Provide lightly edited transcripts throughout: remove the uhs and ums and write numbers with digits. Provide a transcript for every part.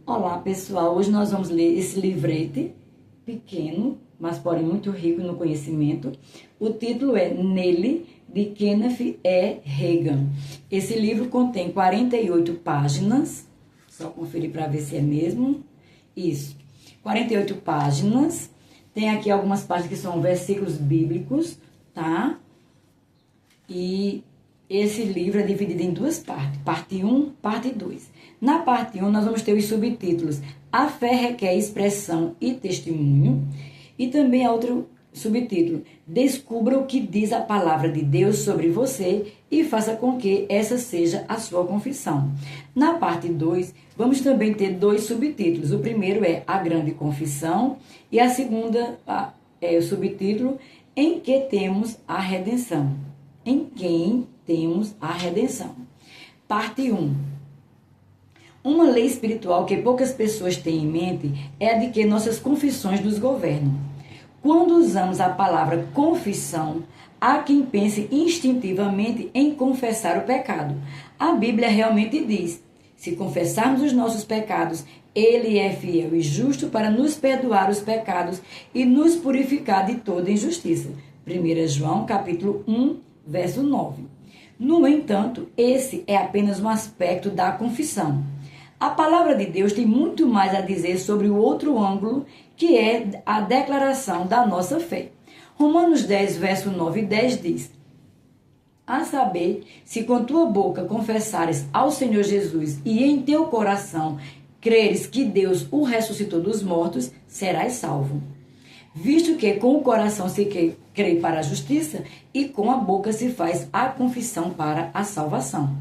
Olá pessoal, hoje nós vamos ler esse livrete pequeno, mas porém muito rico no conhecimento. O título é Nele, de Kenneth E. Hagin. Esse livro contém 48 páginas, só conferir para ver se é mesmo. Isso, 48 páginas. Tem aqui algumas páginas que são versículos bíblicos, tá? E esse livro é dividido em duas partes, parte 1, parte 2. Na parte 1, nós vamos ter os subtítulos A Fé Requer Expressão e Testemunho, e também outro subtítulo, Descubra o que diz a palavra de Deus sobre você e faça com que essa seja a sua confissão. Na parte 2, vamos também ter dois subtítulos. O primeiro é A Grande Confissão e a segunda é o subtítulo Em que temos a redenção. Em quem temos a redenção. Parte 1. Uma lei espiritual que poucas pessoas têm em mente é a de que nossas confissões nos governam. Quando usamos a palavra confissão, há quem pense instintivamente em confessar o pecado. A Bíblia realmente diz: se confessarmos os nossos pecados, Ele é fiel e justo para nos perdoar os pecados e nos purificar de toda injustiça. 1 João, capítulo 1, verso 9. No entanto, esse é apenas um aspecto da confissão. A palavra de Deus tem muito mais a dizer sobre o outro ângulo, que é a declaração da nossa fé. Romanos 10, verso 9 e 10 diz: a saber, se com tua boca confessares ao Senhor Jesus e em teu coração creres que Deus o ressuscitou dos mortos, serás salvo. Visto que com o coração se crê para a justiça e com a boca se faz a confissão para a salvação.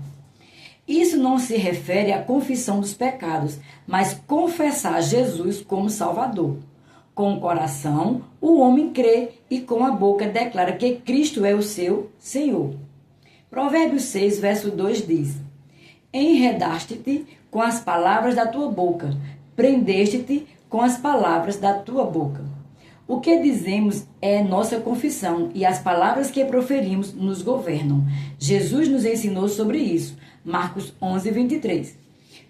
Isso não se refere à confissão dos pecados, mas confessar Jesus como Salvador. Com o coração, o homem crê e com a boca declara que Cristo é o seu Senhor. Provérbios 6, verso 2 diz: enredaste-te com as palavras da tua boca, prendeste-te com as palavras da tua boca. O que dizemos é nossa confissão e as palavras que proferimos nos governam. Jesus nos ensinou sobre isso. Marcos 11, 23.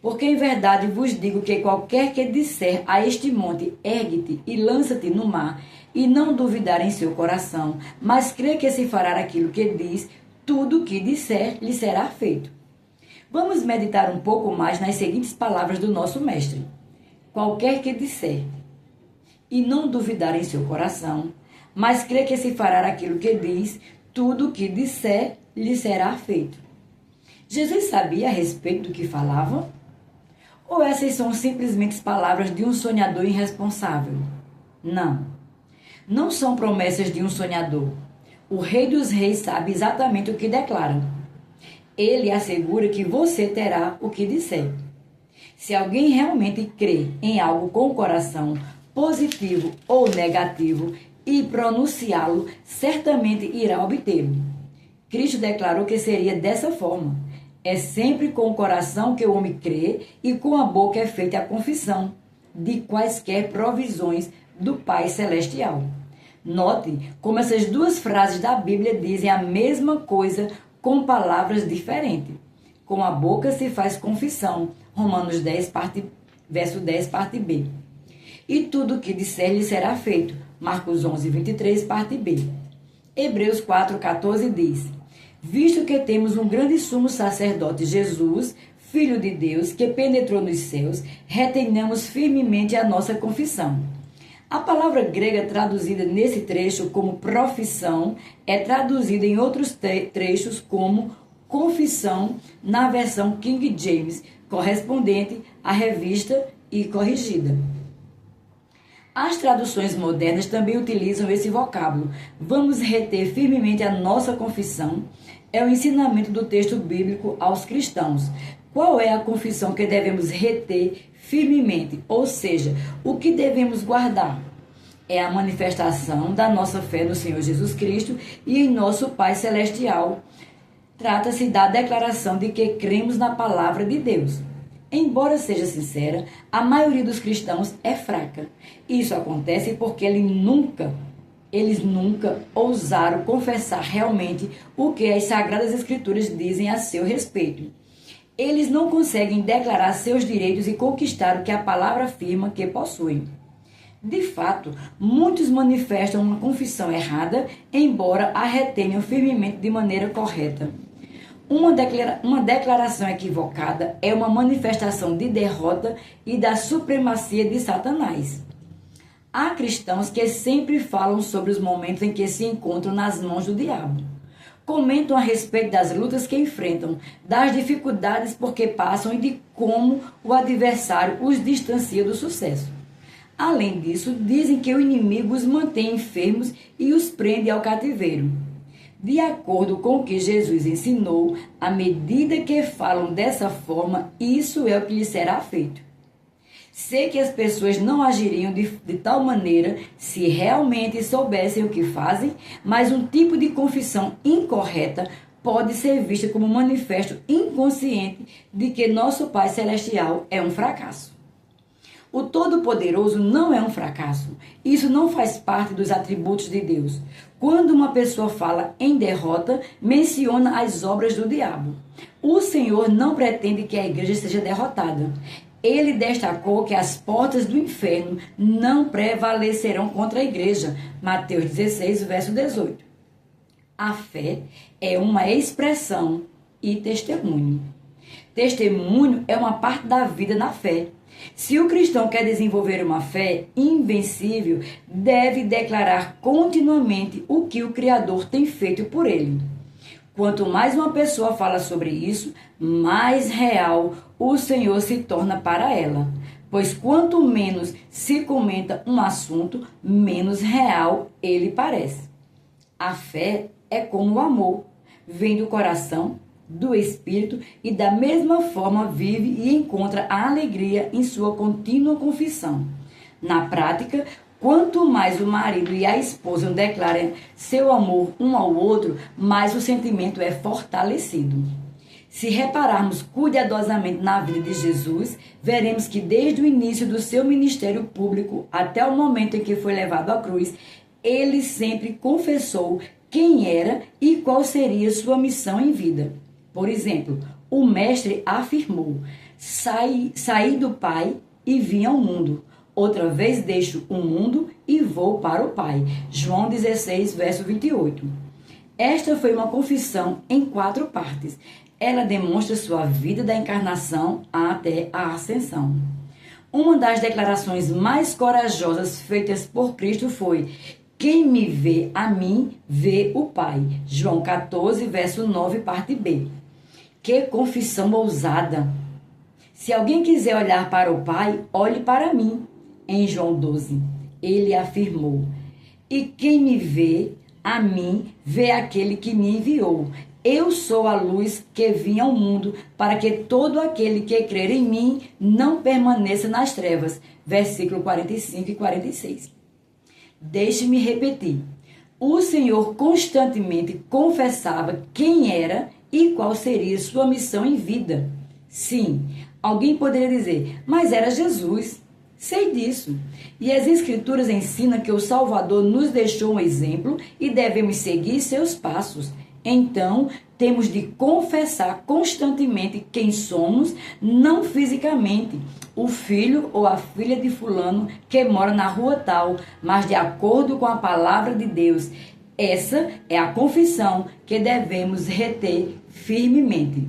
Porque em verdade vos digo que qualquer que disser a este monte, ergue-te e lança-te no mar, e não duvidar em seu coração, mas crê que se fará aquilo que diz, tudo o que disser lhe será feito. Vamos meditar um pouco mais nas seguintes palavras do nosso mestre. Qualquer que disser, e não duvidar em seu coração, mas crê que se fará aquilo que diz, tudo o que disser lhe será feito. Jesus sabia a respeito do que falava? Ou essas são simplesmente palavras de um sonhador irresponsável? Não. Não são promessas de um sonhador. O Rei dos Reis sabe exatamente o que declara. Ele assegura que você terá o que disser. Se alguém realmente crê em algo com o coração, positivo ou negativo, e pronunciá-lo, certamente irá obtê-lo. Cristo declarou que seria dessa forma. É sempre com o coração que o homem crê e com a boca é feita a confissão de quaisquer provisões do Pai Celestial. Note como essas duas frases da Bíblia dizem a mesma coisa com palavras diferentes. Com a boca se faz confissão. Romanos 10, verso 10, parte B. E tudo o que disser lhe será feito. Marcos 11, 23, parte B. Hebreus 4, 14 diz: visto que temos um grande sumo sacerdote, Jesus, Filho de Deus, que penetrou nos céus, retenhamos firmemente a nossa confissão. A palavra grega traduzida nesse trecho como profissão é traduzida em outros trechos como confissão na versão King James, correspondente à revista e corrigida. As traduções modernas também utilizam esse vocábulo. Vamos reter firmemente a nossa confissão. É o ensinamento do texto bíblico aos cristãos. Qual é a confissão que devemos reter firmemente? Ou seja, o que devemos guardar? É a manifestação da nossa fé no Senhor Jesus Cristo e em nosso Pai Celestial. Trata-se da declaração de que cremos na palavra de Deus. Embora seja sincera, a maioria dos cristãos é fraca. Isso acontece porque eles nunca ousaram confessar realmente o que as Sagradas Escrituras dizem a seu respeito. Eles não conseguem declarar seus direitos e conquistar o que a palavra afirma que possuem. De fato, muitos manifestam uma confissão errada, embora a retenham firmemente de maneira correta. Uma declaração equivocada é uma manifestação de derrota e da supremacia de Satanás. Há cristãos que sempre falam sobre os momentos em que se encontram nas mãos do diabo. Comentam a respeito das lutas que enfrentam, das dificuldades por que passam e de como o adversário os distancia do sucesso. Além disso, dizem que o inimigo os mantém enfermos e os prende ao cativeiro. De acordo com o que Jesus ensinou, à medida que falam dessa forma, isso é o que lhes será feito. Sei que as pessoas não agiriam de tal maneira se realmente soubessem o que fazem, mas um tipo de confissão incorreta pode ser vista como um manifesto inconsciente de que nosso Pai Celestial é um fracasso. O Todo-Poderoso não é um fracasso. Isso não faz parte dos atributos de Deus. Quando uma pessoa fala em derrota, menciona as obras do diabo. O Senhor não pretende que a igreja seja derrotada. Ele destacou que as portas do inferno não prevalecerão contra a igreja. Mateus 16, verso 18. A fé é uma expressão e testemunho. Testemunho é uma parte da vida na fé. Se o cristão quer desenvolver uma fé invencível, deve declarar continuamente o que o Criador tem feito por ele. Quanto mais uma pessoa fala sobre isso, mais real o Senhor se torna para ela. Pois quanto menos se comenta um assunto, menos real ele parece. A fé é como o amor, vem do coração, do espírito e da mesma forma vive e encontra a alegria em sua contínua confissão. Na prática, quanto mais o marido e a esposa declaram seu amor um ao outro, mais o sentimento é fortalecido. Se repararmos cuidadosamente na vida de Jesus, veremos que desde o início do seu ministério público até o momento em que foi levado à cruz, ele sempre confessou quem era e qual seria sua missão em vida. Por exemplo, o mestre afirmou: saí do Pai e vim ao mundo. Outra vez deixo o mundo e vou para o Pai. João 16, verso 28. Esta foi uma confissão em 4 partes. Ela demonstra sua vida da encarnação até a ascensão. Uma das declarações mais corajosas feitas por Cristo foi: quem me vê a mim, vê o Pai. João 14, verso 9, parte B. Que confissão ousada! Se alguém quiser olhar para o Pai, olhe para mim. Em João 12, ele afirmou: e quem me vê, a mim, vê aquele que me enviou. Eu sou a luz que vim ao mundo, para que todo aquele que crer em mim não permaneça nas trevas. Versículo 45 e 46. Deixe-me repetir. O Senhor constantemente confessava quem era e qual seria sua missão em vida. Sim, alguém poderia dizer: mas era Jesus. Sei disso. E as Escrituras ensinam que o Salvador nos deixou um exemplo e devemos seguir seus passos. Então, temos de confessar constantemente quem somos, não fisicamente, o filho ou a filha de fulano que mora na rua tal, mas de acordo com a palavra de Deus. Essa é a confissão que devemos reter firmemente.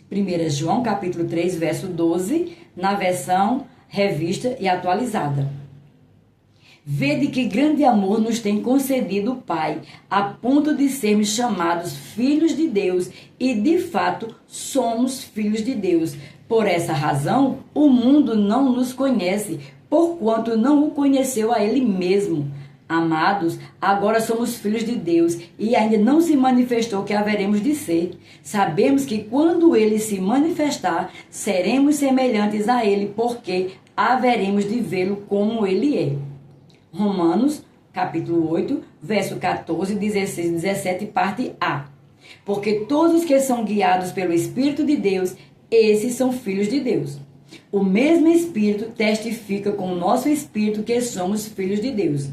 1 João capítulo 3, verso 12, na versão revista e atualizada. Vede que grande amor nos tem concedido o Pai, a ponto de sermos chamados filhos de Deus, e de fato somos filhos de Deus. Por essa razão, o mundo não nos conhece, porquanto não o conheceu a Ele mesmo. Amados, agora somos filhos de Deus e ainda não se manifestou o que haveremos de ser. Sabemos que quando Ele se manifestar, seremos semelhantes a Ele, porque haveremos de vê-lo como Ele é. Romanos, capítulo 8, verso 14, 16 e 17, parte A. Porque todos que são guiados pelo Espírito de Deus, esses são filhos de Deus. O mesmo Espírito testifica com o nosso Espírito que somos filhos de Deus.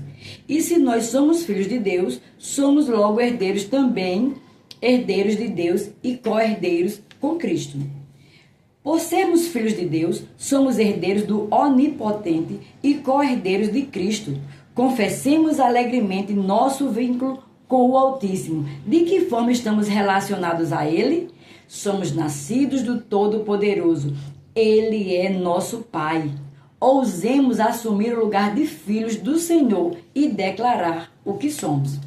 E se nós somos filhos de Deus, somos logo herdeiros também, herdeiros de Deus e co-herdeiros com Cristo. Por sermos filhos de Deus, somos herdeiros do Onipotente e co-herdeiros de Cristo. Confessemos alegremente nosso vínculo com o Altíssimo. De que forma estamos relacionados a Ele? Somos nascidos do Todo-Poderoso. Ele é nosso Pai. Ousemos assumir o lugar de filhos do Senhor e declarar o que somos.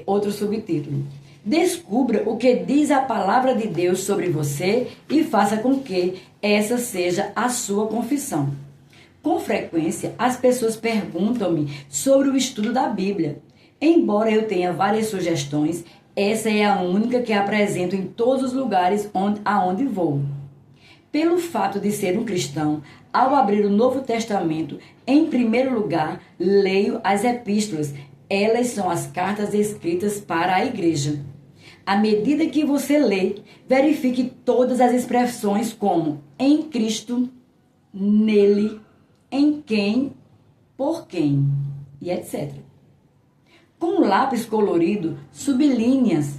Outro subtítulo. Descubra o que diz a palavra de Deus sobre você e faça com que essa seja a sua confissão. Com frequência, as pessoas perguntam-me sobre o estudo da Bíblia. Embora eu tenha várias sugestões, essa é a única que apresento em todos os lugares aonde vou. Pelo fato de ser um cristão, ao abrir o Novo Testamento, em primeiro lugar, leio as epístolas. Elas são as cartas escritas para a igreja. À medida que você lê, verifique todas as expressões como em Cristo, nele, em quem, por quem e etc. Com um lápis colorido, sublinhe-as.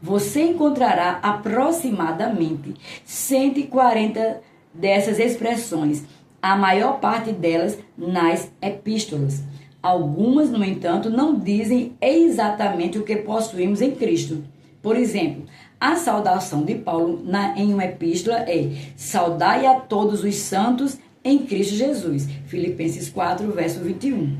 Você encontrará aproximadamente 140 dessas expressões, a maior parte delas nas epístolas. Algumas, no entanto, não dizem exatamente o que possuímos em Cristo. Por exemplo, a saudação de Paulo em uma epístola é: saudai a todos os santos em Cristo Jesus. Filipenses 4, verso 21.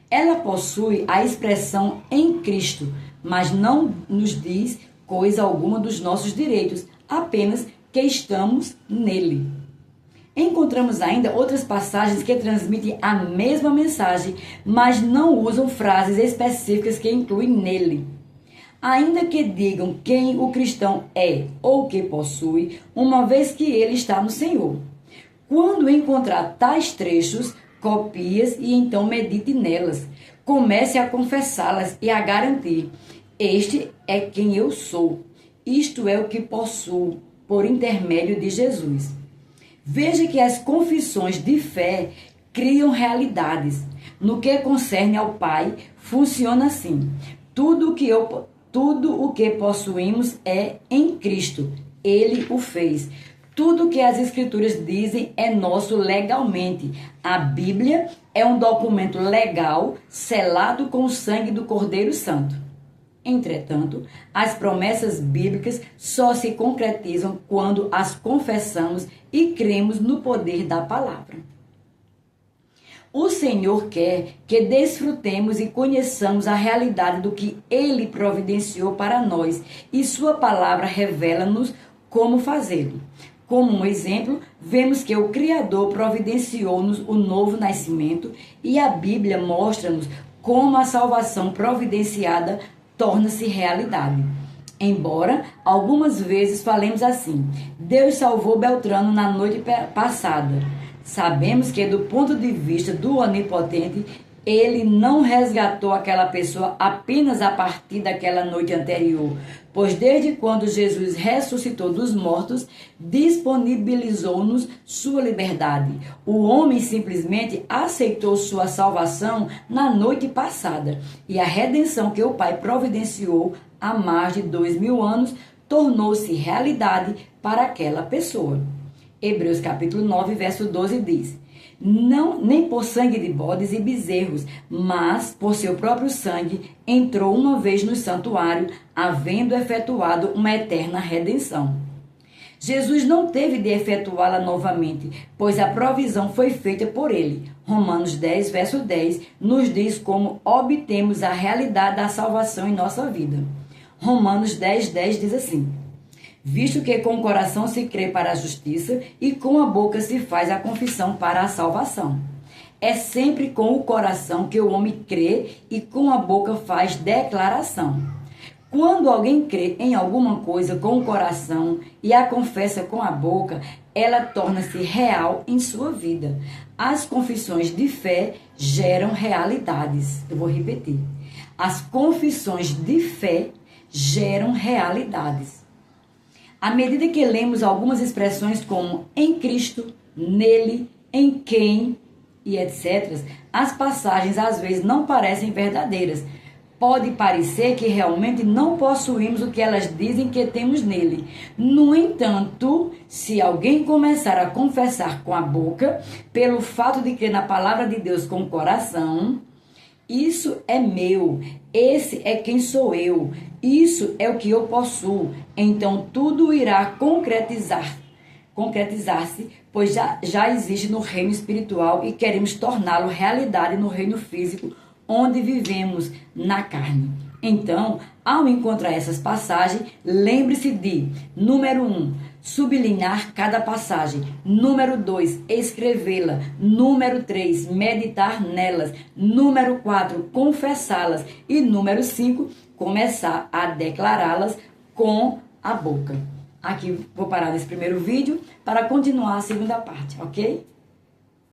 Ela possui a expressão em Cristo, mas não nos diz coisa alguma dos nossos direitos, apenas que estamos nele. Encontramos ainda outras passagens que transmitem a mesma mensagem, mas não usam frases específicas que incluem nele. Ainda que digam quem o cristão é ou o que possui, uma vez que ele está no Senhor. Quando encontrar tais trechos, copie-as e então medite nelas. Comece a confessá-las e a garantir: este é quem eu sou. Isto é o que possuo por intermédio de Jesus. Veja que as confissões de fé criam realidades. No que concerne ao Pai, funciona assim: tudo o que possuímos é em Cristo. Ele o fez. Tudo o que as Escrituras dizem é nosso legalmente. A Bíblia é um documento legal selado com o sangue do Cordeiro Santo. Entretanto, as promessas bíblicas só se concretizam quando as confessamos e cremos no poder da palavra. O Senhor quer que desfrutemos e conheçamos a realidade do que Ele providenciou para nós, e Sua palavra revela-nos como fazê-lo. Como um exemplo, vemos que o Criador providenciou-nos o novo nascimento, e a Bíblia mostra-nos como a salvação providenciada torna-se realidade. Embora algumas vezes falemos assim: Deus salvou Beltrano na noite passada. Sabemos que, do ponto de vista do Onipotente, Ele não resgatou aquela pessoa apenas a partir daquela noite anterior, pois desde quando Jesus ressuscitou dos mortos, disponibilizou-nos sua liberdade. O homem simplesmente aceitou sua salvação na noite passada, e a redenção que o Pai providenciou há mais de 2000 anos tornou-se realidade para aquela pessoa. Hebreus capítulo 9, verso 12 diz: Não, nem por sangue de bodes e bezerros, mas por seu próprio sangue entrou uma vez no santuário, havendo efetuado uma eterna redenção. Jesus não teve de efetuá-la novamente, pois a provisão foi feita por ele. Romanos 10, verso 10, nos diz como obtemos a realidade da salvação em nossa vida. Romanos 10, 10 diz assim: Visto que com o coração se crê para a justiça e com a boca se faz a confissão para a salvação. É sempre com o coração que o homem crê e com a boca faz declaração. Quando alguém crê em alguma coisa com o coração e a confessa com a boca, ela torna-se real em sua vida. As confissões de fé geram realidades. Eu vou repetir. As confissões de fé geram realidades. À medida que lemos algumas expressões como em Cristo, nele, em quem e etc., as passagens às vezes não parecem verdadeiras. pode parecer que realmente não possuímos o que elas dizem que temos nele. No entanto, se alguém começar a confessar com a boca, pelo fato de crer na palavra de Deus com o coração, isso é meu, esse é quem sou eu, isso é o que eu possuo, então tudo irá concretizar-se, pois já existe no reino espiritual e queremos torná-lo realidade no reino físico, onde vivemos na carne. Então, ao encontrar essas passagens, lembre-se de, número 1, sublinhar cada passagem. Número 2, escrevê-la. Número 3, meditar nelas. Número 4, confessá-las. E número 5, começar a declará-las com a boca. Aqui vou parar nesse primeiro vídeo para continuar a segunda parte, ok?